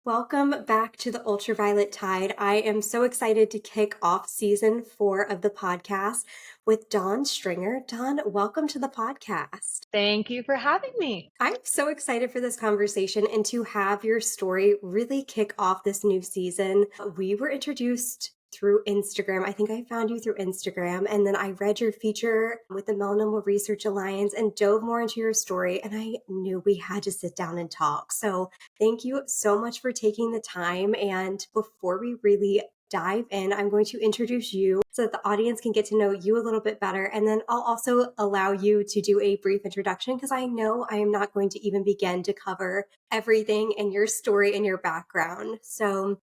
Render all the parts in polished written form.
Welcome back to the Ultraviolet Tide. I am so excited to kick off season 4 of the podcast with Dawn Stringer. Dawn, welcome to the podcast. Thank you for having me. I'm so excited for this conversation and to have your story really kick off this new season. We were introduced through Instagram. I think I found you through Instagram, and then I read your feature with the Melanoma Research Alliance and dove more into your story, and I knew we had to sit down and talk. So thank you so much for taking the time. And before we really dive in, I'm going to introduce you so that the audience can get to know you a little bit better. And then I'll also allow you to do a brief introduction because I know I am not going to even begin to cover everything in your story and your background. So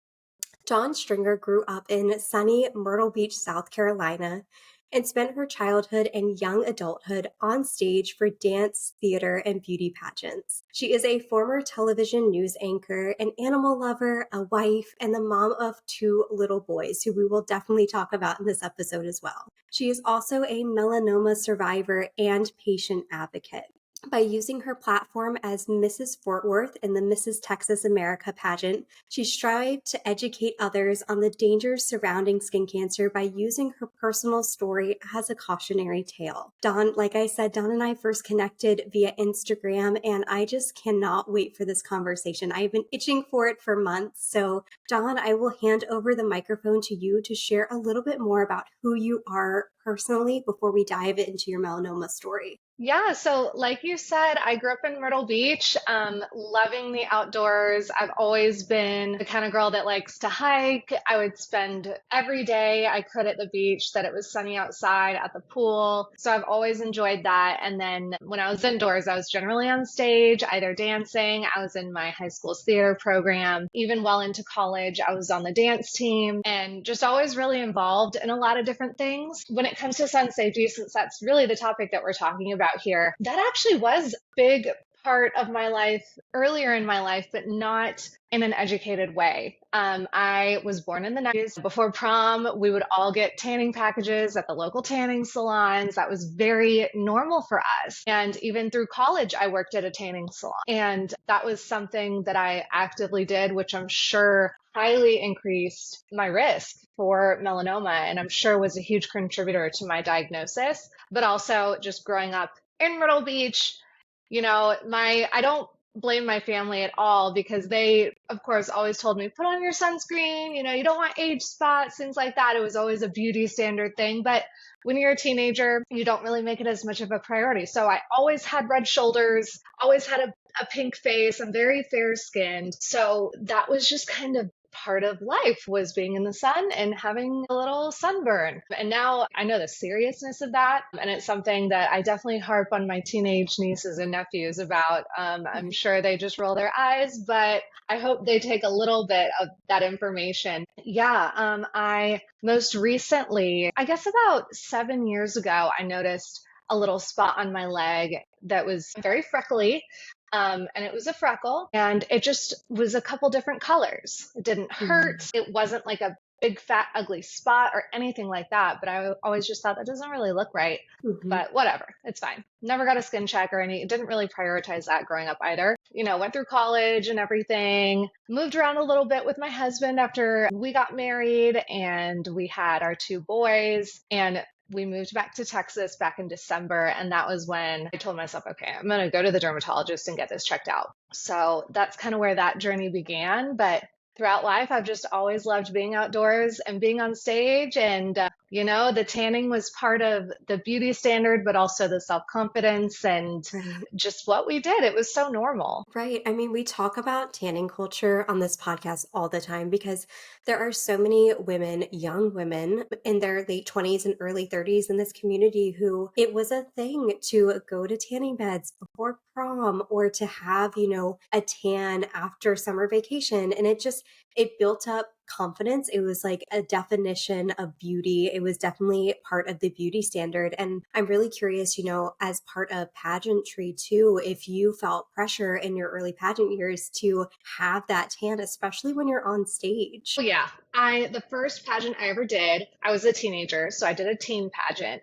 Dawn Stringer grew up in sunny Myrtle Beach, South Carolina, and spent her childhood and young adulthood on stage for dance, theater, and beauty pageants. She is a former television news anchor, an animal lover, a wife, and the mom of 2 little boys, who we will definitely talk about in this episode as well. She is also a melanoma survivor and patient advocate. By using her platform as Mrs. Fort Worth in the Mrs. Texas America pageant, she strived to educate others on the dangers surrounding skin cancer by using her personal story as a cautionary tale. Dawn, like I said, Dawn and I first connected via Instagram, and I just cannot wait for this conversation. I've been itching for it for months. So, Dawn, I will hand over the microphone to you to share a little bit more about who you are personally before we dive into your melanoma story. Yeah, so like you said, I grew up in Myrtle Beach, loving the outdoors. I've always been the kind of girl that likes to hike. I would spend every day I could at the beach, that it was sunny outside at the pool. So I've always enjoyed that. And then when I was indoors, I was generally on stage, either dancing. I was in my high school's theater program. Even well into college, I was on the dance team and just always really involved in a lot of different things. When it comes to sun safety, since that's really the topic that we're talking about here, that actually was a big part of my life earlier in my life, but not in an educated way. I was born in the 90s. Before prom, we would all get tanning packages at the local tanning salons. That was very normal for us. And even through college, I worked at a tanning salon. And that was something that I actively did, which I'm sure highly increased my risk for melanoma, and I'm sure was a huge contributor to my diagnosis. But also just growing up in Myrtle Beach, I don't blame my family at all because they, of course, always told me, put on your sunscreen, you don't want age spots, things like that. It was always a beauty standard thing. But when you're a teenager, you don't really make it as much of a priority. So I always had red shoulders, always had a pink face. I'm very fair skinned. So that was just kind of part of life, was being in the sun and having a little sunburn. And now I know the seriousness of that. And it's something that I definitely harp on my teenage nieces and nephews about. I'm sure they just roll their eyes, but I hope they take a little bit of that information. Yeah, I most recently, I guess about 7 years ago, I noticed a little spot on my leg that was very freckly. And it was a freckle, and it just was a couple different colors. It didn't hurt. It wasn't like a big, fat, ugly spot or anything like that. But I always just thought that doesn't really look right. But whatever, it's fine. Never got a skin check or didn't really prioritize that growing up either. Went through college and everything, moved around a little bit with my husband after we got married, and we had our 2 boys. And we moved back to Texas back in December, and that was when I told myself, okay, I'm going to go to the dermatologist and get this checked out. So that's kind of where that journey began. But throughout life, I've just always loved being outdoors and being on stage. And, the tanning was part of the beauty standard, but also the self-confidence and just what we did. It was so normal. Right. I mean, we talk about tanning culture on this podcast all the time because there are so many women, young women in their late 20s and early 30s in this community who it was a thing to go to tanning beds before prom or to have, a tan after summer vacation. And it built up confidence. It was like a definition of beauty. It was definitely part of the beauty standard. And I'm really curious, as part of pageantry too, if you felt pressure in your early pageant years to have that tan, especially when you're on stage. Well, yeah. The first pageant I ever did, I was a teenager, so I did a teen pageant.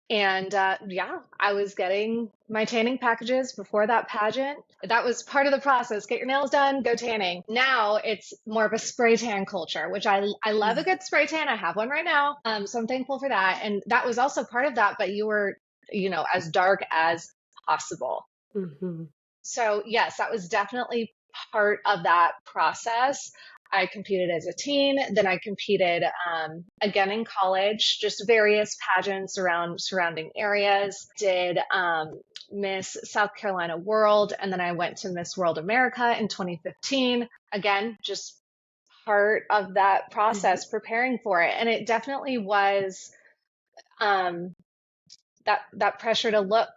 And yeah, I was getting my tanning packages before that pageant. That was part of the process. Get your nails done, go tanning. Now it's more of a spray tan culture, which I love a Yeah. good spray tan. I have one right now. So I'm thankful for that. And that was also part of that, but you were, as dark as possible. Hmm. So, yes, that was definitely part of that process. I competed as a teen, then I competed again in college, just various pageants around surrounding areas. Did Miss South Carolina World, and then I went to Miss World America in 2015. Again, just part of that Right. process, preparing for it, and it definitely was um, that pressure to look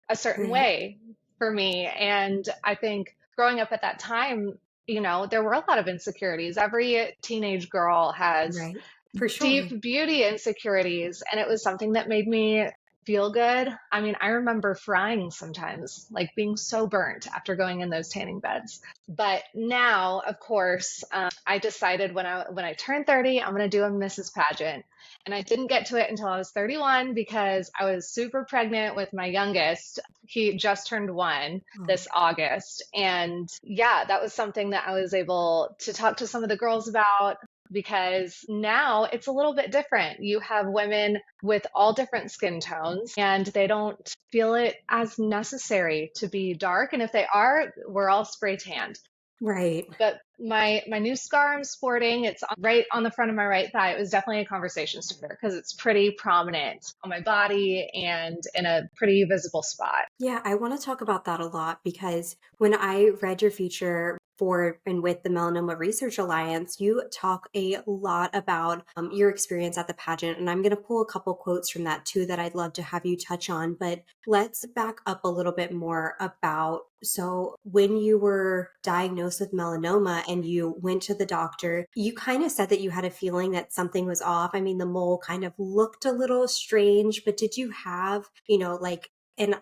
a certain Right. way for me. And I think growing up at that time, there were a lot of insecurities. Every teenage girl has Right. For sure. deep beauty insecurities, and it was something that made me feel good. I mean, I remember frying sometimes, like being so burnt after going in those tanning beds. But now, of course, I decided when I turned 30, I'm going to do a Mrs. Pageant. And I didn't get to it until I was 31 because I was super pregnant with my youngest. He just turned 1 Oh, this August. And yeah, that was something that I was able to talk to some of the girls about because now it's a little bit different. You have women with all different skin tones and they don't feel it as necessary to be dark. And if they are, we're all spray tanned. right. But my new scar I'm sporting, it's right on the front of my right thigh. It was definitely a conversation starter because it's pretty prominent on my body and in a pretty visible spot. Yeah, I want to talk about that a lot because when I read your feature for and with the Melanoma Research Alliance, you talk a lot about your experience at the pageant. And I'm going to pull a couple quotes from that too that I'd love to have you touch on. But let's back up a little bit more about so when you were diagnosed with melanoma and you went to the doctor, you kind of said that you had a feeling that something was off. I mean, the mole kind of looked a little strange, but did you have, like, an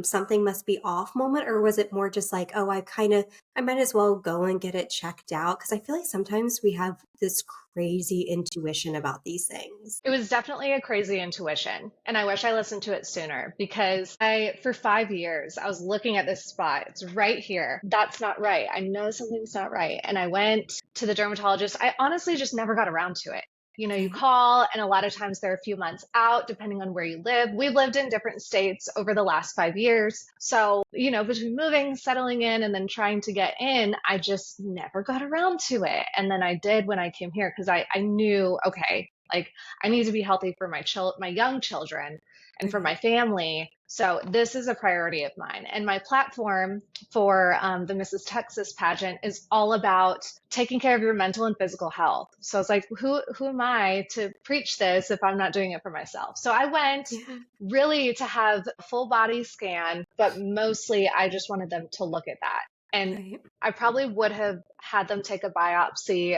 something must be off moment? Or was it more just like, oh, I might as well go and get it checked out? Because I feel like sometimes we have this crazy intuition about these things. It was definitely a crazy intuition, and I wish I listened to it sooner because for 5 years, I was looking at this spot. It's right here. That's not right. I know something's not right. And I went to the dermatologist. I honestly just never got around to it. You Right. call, and a lot of times they're a few months out, depending on where you live. We've lived in different states over the last 5 years. So, between moving, settling in, and then trying to get in, I just never got around to it. And then I did when I came here because I knew, okay, like I need to be healthy for my young children and for Right. my family. So this is a priority of mine. And my platform for the Mrs. Texas pageant is all about taking care of your mental and physical health. So it's like, who am I to preach this if I'm not doing it for myself? So I went Yeah. really to have a full body scan, but mostly I just wanted them to look at that. And Right. I probably would have had them take a biopsy,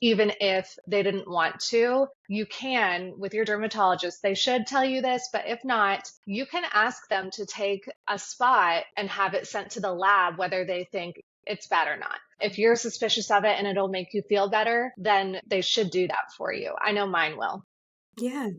even if they didn't want to. You can with your dermatologist. They should tell you this, but if not, you can ask them to take a spot and have it sent to the lab, whether they think it's bad or not. If you're suspicious of it and it'll make you feel better, then they should do that for you. I know mine will. Yeah.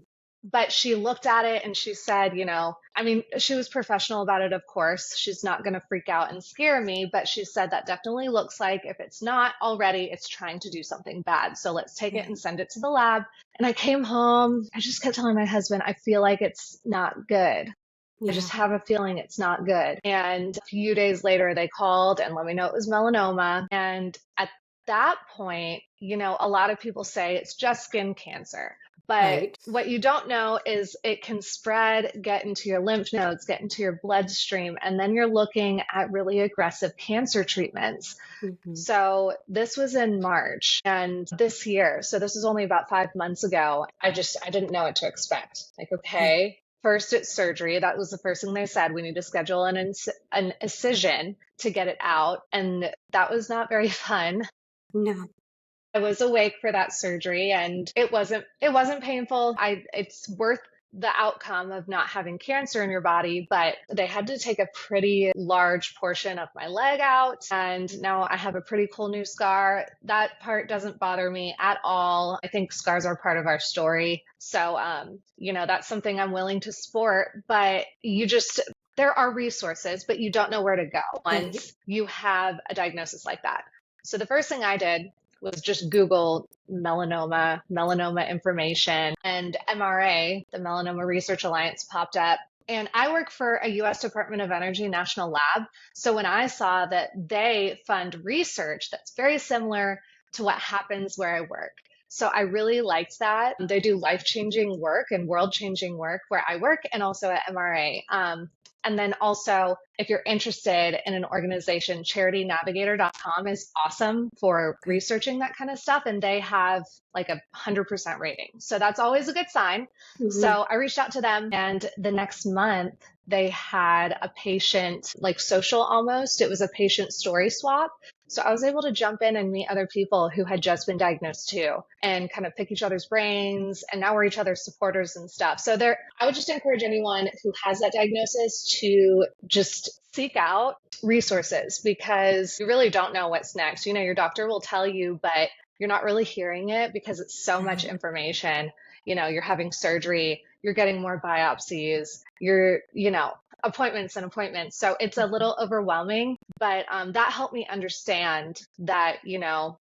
But she looked at it and she said, I mean, she was professional about it, of course. She's not going to freak out and scare me, but she said that definitely looks like if it's not already, it's trying to do something bad. So let's take it and Right. send it to the lab. And I came home. I just kept telling my husband, I feel like it's not good. I Yeah. just have a feeling it's not good. And a few days later, they called and let me know it was melanoma. And at that point, a lot of people say it's just skin cancer. But Right. what you don't know is it can spread, get into your lymph nodes, get into your bloodstream, and then you're looking at really aggressive cancer treatments. Hmm. So this was in March and this year. So this was only about 5 months ago. I didn't know what to expect. Like, Yeah. okay, first it's surgery. That was the first thing they said. We need to schedule an incision to get it out. And that was not very fun. No. I was awake for that surgery and it wasn't painful. It's worth the outcome of not having cancer in your body, but they had to take a pretty large portion of my leg out. And now I have a pretty cool new scar. That part doesn't bother me at all. I think scars are part of our story. So, that's something I'm willing to sport, but there are resources, but you don't know where to go Right. once you have a diagnosis like that. So the first thing I did was just Google melanoma information, and MRA, the Melanoma Research Alliance, popped up. And I work for a US Department of Energy national lab. So when I saw that they fund research that's very similar to what happens where I work, so I really liked that. They do life-changing work and world-changing work where I work and also at MRA. And then also, if you're interested in an organization, charitynavigator.com is awesome for Okay. researching that kind of stuff. And they have like 100% rating. So that's always a good sign. Hmm. So I reached out to them, and the next month they had a patient, like social almost. It was a patient story swap. So I was able to jump in and meet other people who had just been diagnosed too and kind of pick each other's brains. And now we're each other's supporters and stuff. So I would just encourage anyone who has that diagnosis to just seek out resources, because you really don't know what's next. Your doctor will tell you, but you're not really hearing it because it's so much Right. information. You're having surgery, you're getting more biopsies, appointments and appointments. So it's a little overwhelming, but that helped me understand that,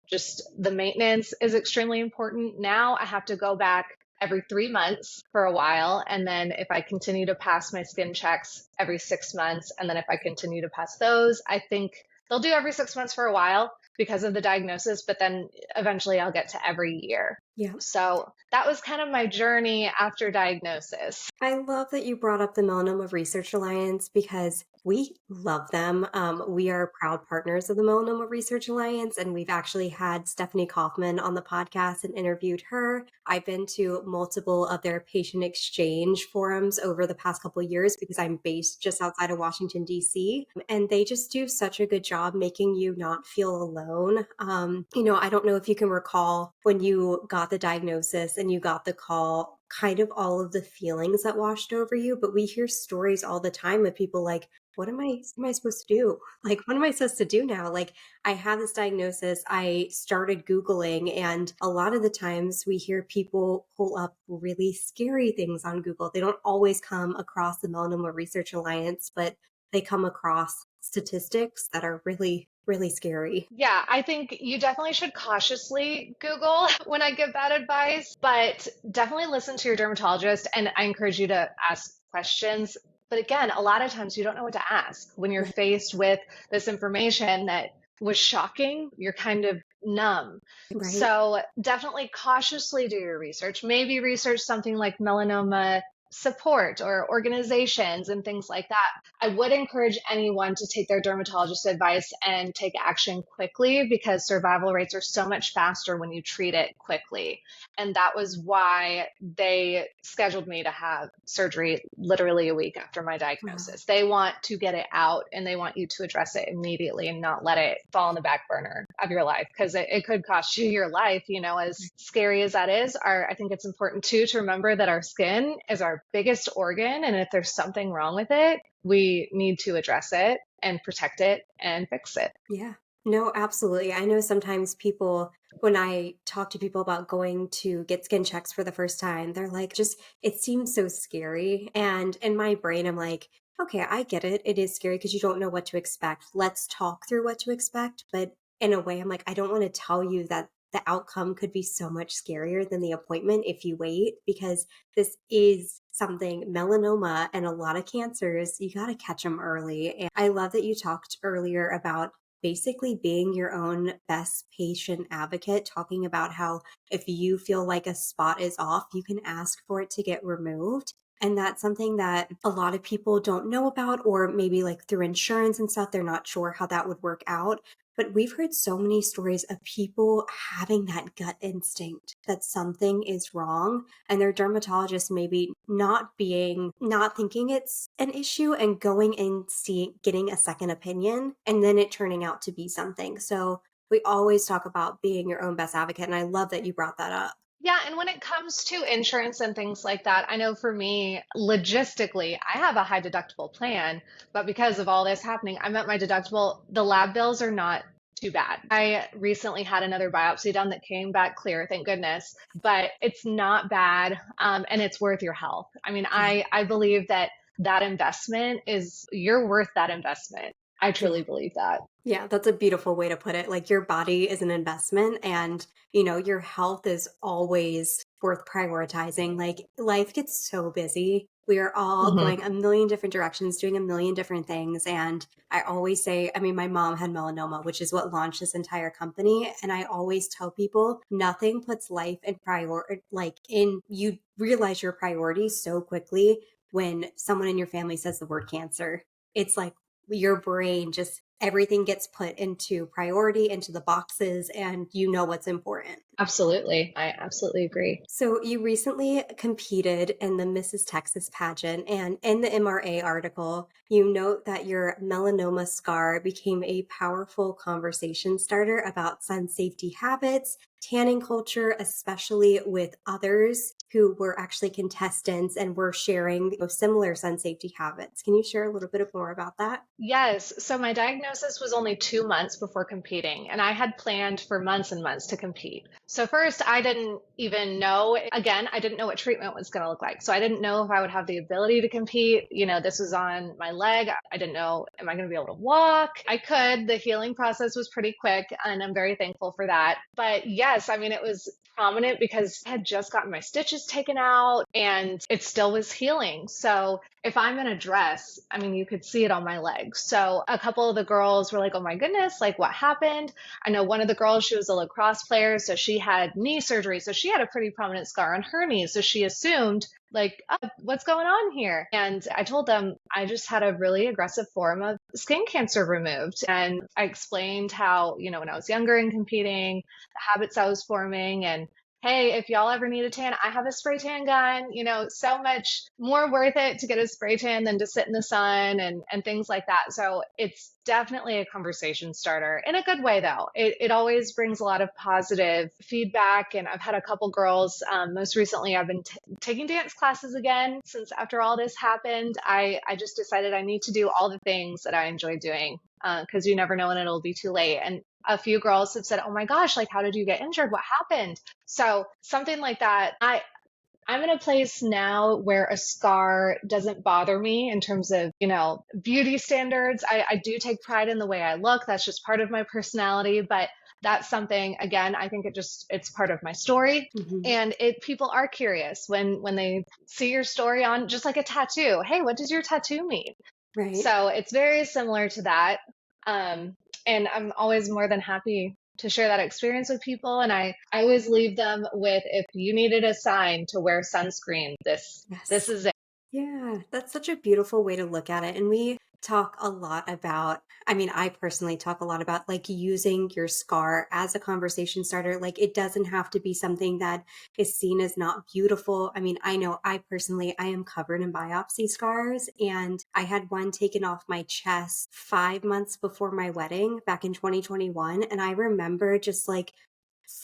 just the maintenance is extremely important. Now I have to go back every 3 months for a while. And then if I continue to pass my skin checks every 6 months, and then if I continue to pass those, I think they'll do every 6 months for a while because of the diagnosis, but then eventually I'll get to every year. Yeah. So that was kind of my journey after diagnosis. I love that you brought up the Melanoma Research Alliance because we love them. We are proud partners of the Melanoma Research Alliance, and we've actually had Stephanie Kaufman on the podcast and interviewed her. I've been to multiple of their patient exchange forums over the past couple of years because I'm based just outside of Washington, D.C., and they just do such a good job making you not feel alone. I don't know if you can recall when you got the diagnosis and you got the call, kind of all of the feelings that washed over you, but we hear stories all the time of people like, what am I supposed to do? Like, what am I supposed to do now? Like, I have this diagnosis. I started Googling, and a lot of the times we hear people pull up really scary things on Google. They don't always come across the Melanoma Research Alliance, but they come across statistics that are really, really scary. Yeah, I think you definitely should cautiously Google when I give that advice, but definitely listen to your dermatologist. And I encourage you to ask questions. But again, a lot of times you don't know what to ask when you're faced with this information that was shocking. You're kind of numb. Right. So definitely cautiously do your research. Maybe research something like melanoma support or organizations and things like that. I would encourage anyone to take their dermatologist advice and take action quickly, because survival rates are so much faster when you treat it quickly. And that was why they scheduled me to have surgery literally a week after my Wow. diagnosis. They want to get it out and they want you to address it immediately and not let it fall on the back burner of your life, because it could cost you your life. As scary as that is, I think it's important too to remember that our skin is our biggest organ. And if there's something wrong with it, we need to address it and protect it and fix it. Yeah. No, absolutely. I know sometimes people, when I talk to people about going to get skin checks for the first time, they're like, just, it seems so scary. And in my brain, I'm like, okay, I get it. It is scary because you don't know what to expect. Let's talk through what to expect. But in a way, I'm like, I don't want to tell you that the outcome could be so much scarier than the appointment if you wait, because this is something, melanoma and a lot of cancers, you got to catch them early. And I love that you talked earlier about basically being your own best patient advocate, talking about how if you feel like a spot is off, you can ask for it to get removed. And that's something that a lot of people don't know about, or maybe like through insurance and stuff, they're not sure how that would work out. But we've heard so many stories of people having that gut instinct that something is wrong, and their dermatologist maybe not thinking it's an issue and going and getting a second opinion, and then it turning out to be something. So we always talk about being your own best advocate, and I love that you brought that up. Yeah, and when it comes to insurance and things like that, I know for me, logistically, I have a high deductible plan, but because of all this happening, I'm at my deductible. The lab bills are not too bad. I recently had another biopsy done that came back clear, thank goodness, but it's not bad, and it's worth your health. I mean, Yeah. I believe that that investment is, you're worth that investment. I Yeah. truly believe that. Yeah, that's a beautiful way to put it. Like your body is an investment and, your health is always worth prioritizing. Like life gets so busy. We are all Hmm. going a million different directions, doing a million different things. And I always say, I mean, my mom had melanoma, which is what launched this entire company. And I always tell people nothing puts life in like in you realize your priorities so quickly when someone in your family says the word cancer. It's like your brain just everything gets put into priority into the boxes and you know what's important. Absolutely. I absolutely agree. So you recently competed in the Mrs. Texas pageant, and in the MRA article, you note that your melanoma scar became a powerful conversation starter about sun safety habits, tanning culture, especially with others who were actually contestants and were sharing similar sun safety habits. Can you share a little bit more about that? Yes. So my diagnosis was only 2 months before competing, and I had planned for months and months to compete. So, first, I didn't even know, again, I didn't know what treatment was going to look like. So, I didn't know if I would have the ability to compete. This was on my leg. I didn't know, am I going to be able to walk? I could. The healing process was pretty quick, and I'm very thankful for that. But yes, I mean, it was prominent because I had just gotten my stitches taken out and it still was healing. So, if I'm in a dress, I mean, you could see it on my legs. So a couple of the girls were like, oh my goodness, like what happened? I know one of the girls, she was a lacrosse player. So she had knee surgery. So she had a pretty prominent scar on her knee. So she assumed, like, oh, what's going on here? And I told them I just had a really aggressive form of skin cancer removed. And I explained how, when I was younger and competing, the habits I was forming, and hey, if y'all ever need a tan, I have a spray tan gun. So much more worth it to get a spray tan than to sit in the sun and things like that. So it's definitely a conversation starter in a good way, though. It always brings a lot of positive feedback. And I've had a couple girls, most recently, I've been taking dance classes again since after all this happened. I just decided I need to do all the things that I enjoy doing because you never know when it'll be too late. And a few girls have said, oh my gosh, like, how did you get injured? What happened? So something like that. I'm in a place now where a scar doesn't bother me in terms of, beauty standards. I do take pride in the way I look. That's just part of my personality. But that's something, again, I think it's part of my story. Mhm. And people are curious when they see your story on just like a tattoo. Hey, what does your tattoo mean? Right. So it's very similar to that. Um, and I'm always more than happy to share that experience with people. And I always leave them with, if you needed a sign to wear sunscreen, this Yes. is it. Yeah, that's such a beautiful way to look at it. And we talk a lot about, I mean, I personally talk a lot about like using your scar as a conversation starter. Like it doesn't have to be something that is seen as not beautiful. I mean, I know I personally, I am covered in biopsy scars and I had one taken off my chest 5 months before my wedding back in 2021. And I remember just like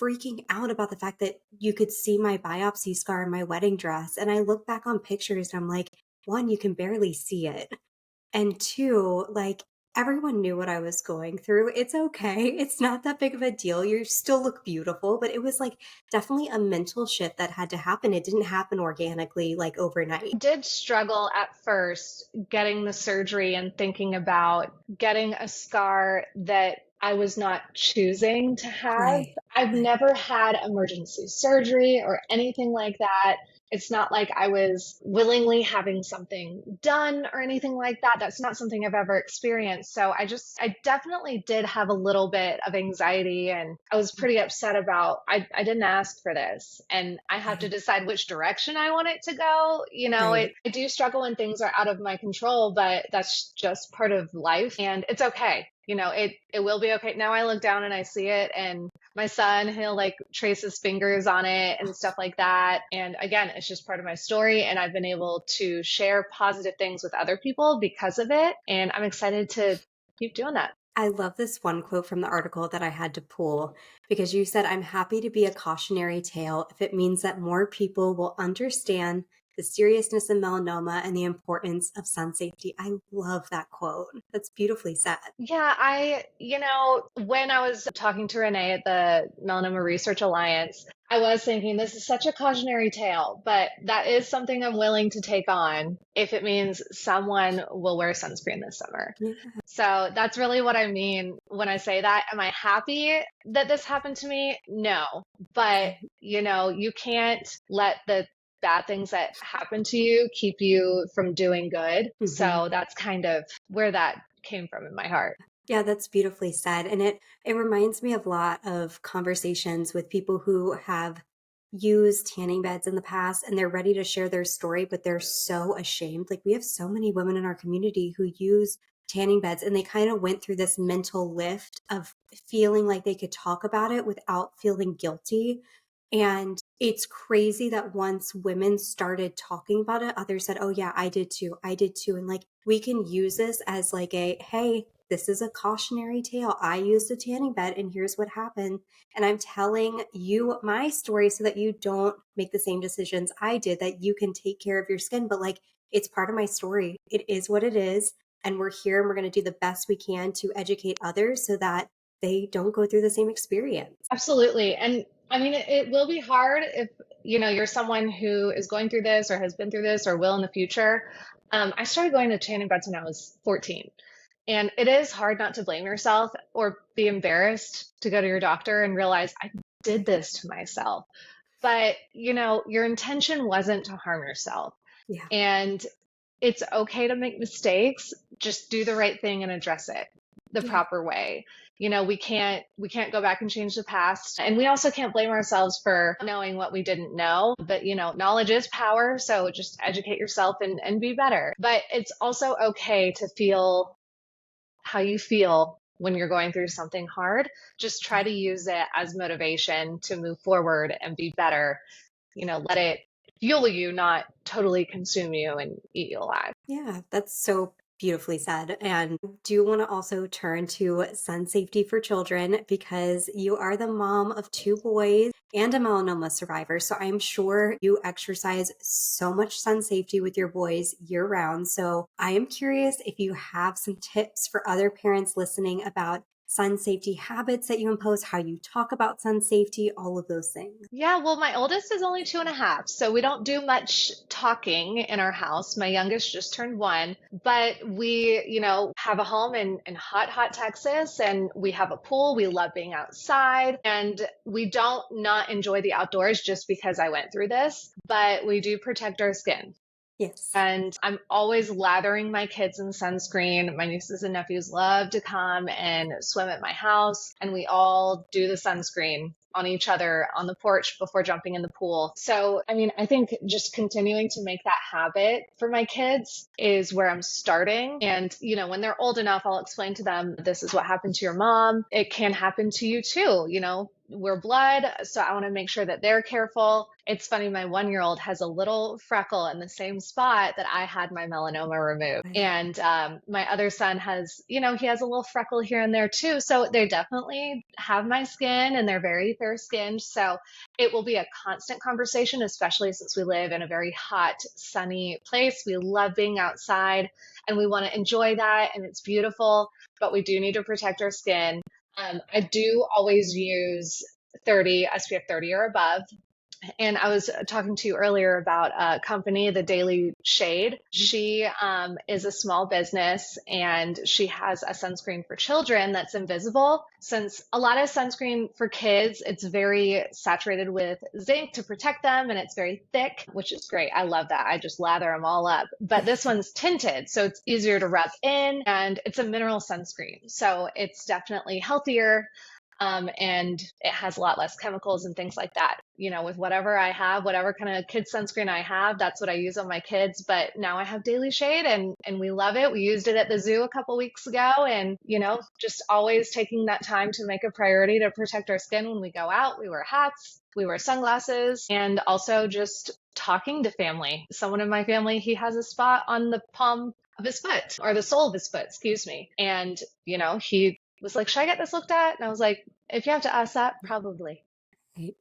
freaking out about the fact that you could see my biopsy scar in my wedding dress. And I look back on pictures and I'm like, one, you can barely see it. And two, like everyone knew what I was going through. It's okay. It's not that big of a deal. You still look beautiful, but it was like definitely a mental shift that had to happen. It didn't happen organically, like overnight. Did struggle at first getting the surgery and thinking about getting a scar that I was not choosing to have. Right. I've Right. never had emergency surgery or anything like that. It's not like I was willingly having something done or anything like that. That's not something I've ever experienced. So I definitely did have a little bit of anxiety and I was pretty upset about, I didn't ask for this and I have to Right. decide which direction I want it to go. Right. I do struggle when things are out of my control, but that's just part of life and it's okay. It will be okay. Now I look down and I see it and my son, he'll like trace his fingers on it and stuff like that. And again, it's just part of my story. And I've been able to share positive things with other people because of it. And I'm excited to keep doing that. I love this one quote from the article that I had to pull because you said, I'm happy to be a cautionary tale if it means that more people will understand the seriousness of melanoma and the importance of sun safety. I love that quote. That's beautifully said. Yeah, when I was talking to Renee at the Melanoma Research Alliance, I was thinking this is such a cautionary tale, but that is something I'm willing to take on if it means someone will wear sunscreen this summer. Yeah. So that's really what I mean when I say that. Am I happy that this happened to me? No. But, you can't let the bad things that happen to you keep you from doing good. Mhm. So that's kind of where that came from in my heart. Yeah, that's beautifully said. And it reminds me of a lot of conversations with people who have used tanning beds in the past and they're ready to share their story, but they're so ashamed. Like we have so many women in our community who use tanning beds and they kind of went through this mental lift of feeling like they could talk about it without feeling guilty. And it's crazy that once women started talking about it, others said, oh, yeah, I did too. I did too. And like, we can use this as like hey, this is a cautionary tale. I used a tanning bed and here's what happened. And I'm telling you my story so that you don't make the same decisions I did, that you can take care of your skin. But like, it's part of my story. It is what it is. And we're here and we're going to do the best we can to educate others so that they don't go through the same experience. Absolutely. And I mean, it will be hard if, you're someone who is going through this or has been through this or will in the future. I started going to tanning beds when I was 14. And it is hard not to blame yourself or be embarrassed to go to your doctor and realize I did this to myself. But, your intention wasn't to harm yourself. Yeah. And it's okay to make mistakes. Just do the right thing and address it the Yeah. proper way. We can't go back and change the past. And we also can't blame ourselves for knowing what we didn't know. But knowledge is power. So just educate yourself and be better. But it's also okay to feel how you feel when you're going through something hard. Just try Yeah. to use it as motivation to move forward and be better. Let it fuel you, not totally consume you and eat you alive. Yeah, that's so beautifully said. And do you want to also turn to sun safety for children because you are the mom of two boys and a melanoma survivor. So I'm sure you exercise so much sun safety with your boys year round. So I am curious if you have some tips for other parents listening about sun safety habits that you impose, how you talk about sun safety, all of those things. Yeah, well, my oldest is only 2.5, so we don't do much talking in our house. My youngest just turned 1, but we, have a home in hot, hot Texas, and we have a pool. We love being outside, and we don't not enjoy the outdoors just because I went through this, but we do protect our skin. Yes. And I'm always lathering my kids in sunscreen. My nieces and nephews love to come and swim at my house, and we all do the sunscreen on each other on the porch before jumping in the pool. So, I mean, I think just continuing to make that habit for my kids is where I'm starting. And, when they're old enough, I'll explain to them, this is what happened to your mom. It can happen to you too. We're blood. So I want to make sure that they're careful. It's funny, my 1-year-old has a little freckle in the same spot that I had my melanoma removed. Right. And my other son has, he has a little freckle here and there too. So they definitely have my skin and they're very fair skinned. So it will be a constant conversation, especially since we live in a very hot, sunny place. We love being outside and we want to enjoy that. And it's beautiful, but we do need to protect our skin. I do always use 30, SPF 30 or above. And I was talking to you earlier about a company, the Daily Shade. She is a small business and she has a sunscreen for children that's invisible. Since a lot of sunscreen for kids, it's very saturated with zinc to protect them and it's very thick, which is great. I love that. I just lather them all up. But this one's tinted, so it's easier to rub in and it's a mineral sunscreen. So it's definitely healthier. And it has a lot less chemicals and things like that. With whatever I have, whatever kind of kid sunscreen I have, that's what I use on my kids. But now I have Daily Shade and we love it. We used it at the zoo a couple weeks ago and, just always taking that time to make a priority to protect our skin when we go out. We wear hats, we wear sunglasses, and also just talking to family. Someone in my family, he has a spot on the palm of his foot or the sole of his foot, excuse me. And, he was like, should I get this looked at? And I was like, if you have to ask that, probably. Right.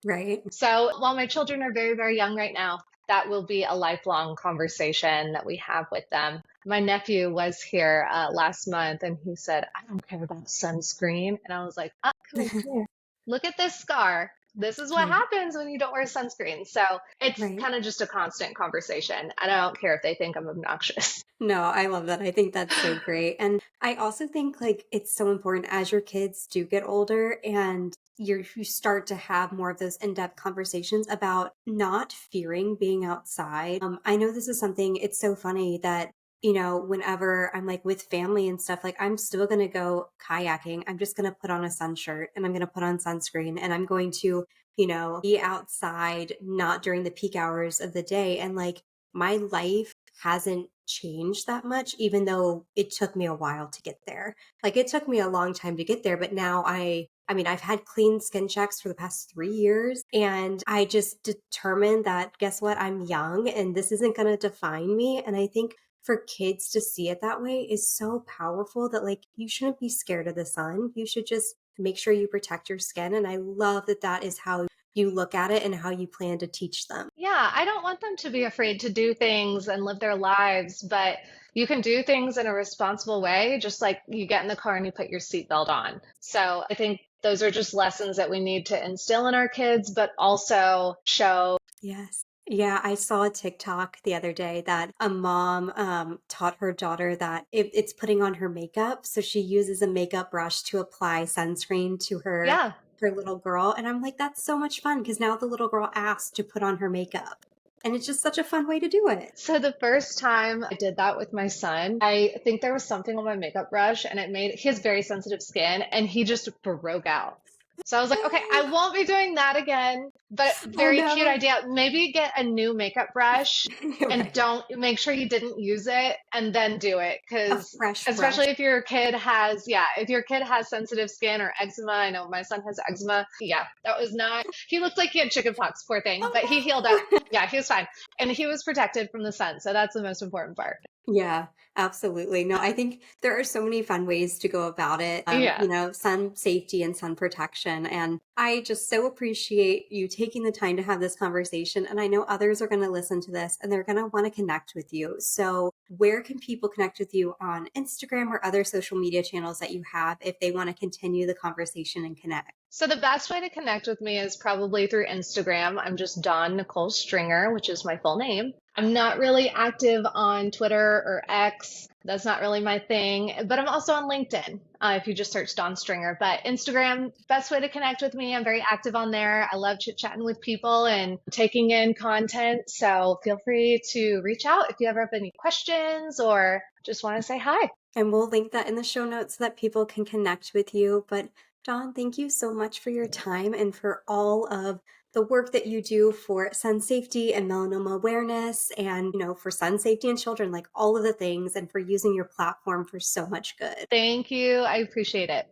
Right. So while my children are very, very young right now, that will be a lifelong conversation that we have with them. My nephew was here last month and he said, I don't care about sunscreen. And I was like, come here, come here. Look at this scar. This is what Right. happens when you don't wear sunscreen. So it's Right. kind of just a constant conversation. And I don't care if they think I'm obnoxious. No, I love that. I think that's so great. And I also think like it's so important as your kids do get older and you start to have more of those in-depth conversations about not fearing being outside. I know this is something, it's so funny that, whenever I'm like with family and stuff, like I'm still going to go kayaking. I'm just going to put on a sun shirt and I'm going to put on sunscreen and I'm going to, be outside, not during the peak hours of the day. And like my life hasn't changed that much, even though it took me a while to get there. Like it took me a long time to get there, but now I mean, I've had clean skin checks for the past 3 years, and I just determined that guess what? I'm young and this isn't going to define me. And I think for kids to see it that way is so powerful that like you shouldn't be scared of the sun. You should just make sure you protect your skin. And I love that that is how you look at it and how you plan to teach them. Yeah, I don't want them to be afraid to do things and live their lives, but you can do things in a responsible way, just like you get in the car and you put your seatbelt on. So I think those are just lessons that we need to instill in our kids, but also show. Yes. Yeah, I saw a TikTok the other day that a mom taught her daughter that it's putting on her makeup. So she uses a makeup brush to apply sunscreen to Yeah. her little girl. And I'm like, that's so much fun because now the little girl asked to put on her makeup. And it's just such a fun way to do it. So the first time I did that with my son, I think there was something on my makeup brush and he has very sensitive skin and he just broke out. So I was like, okay, I Oh, won't be doing that again, but oh very cute no. idea. Maybe get a new makeup brush and Right. don't make sure you didn't use it and then do it. A Cause fresh brush. especially if your kid has, yeah, if your kid has sensitive skin or eczema, I know my son has eczema. Yeah, that was not, he looked like he had chickenpox, poor thing, but he healed up. Oh no. Yeah, he was fine. And he was protected from the sun. So that's the most important part. Yeah, absolutely. No, I think there are so many fun ways to go about it. Yeah. Sun safety and sun protection. And I just so appreciate you taking the time to have this conversation. And I know others are going to listen to this and they're going to want to connect with you. So, where can people connect with you on Instagram or other social media channels that you have if they want to continue the conversation and connect? So the best way to connect with me is probably through Instagram. I'm just Dawn Nicole Stringer, which is my full name. I'm not really active on Twitter or X. That's not really my thing, but I'm also on LinkedIn if you just search Dawn Stringer. But Instagram, best way to connect with me. I'm very active on there. I love chit chatting with people and taking in content. So feel free to reach out if you ever have any questions or just want to say hi. And we'll link that in the show notes so that people can connect with you. But Dawn, thank you so much for your time and for all of the work that you do for sun safety and melanoma awareness and, for sun safety in children, like all of the things, and for using your platform for so much good. Thank you. I appreciate it.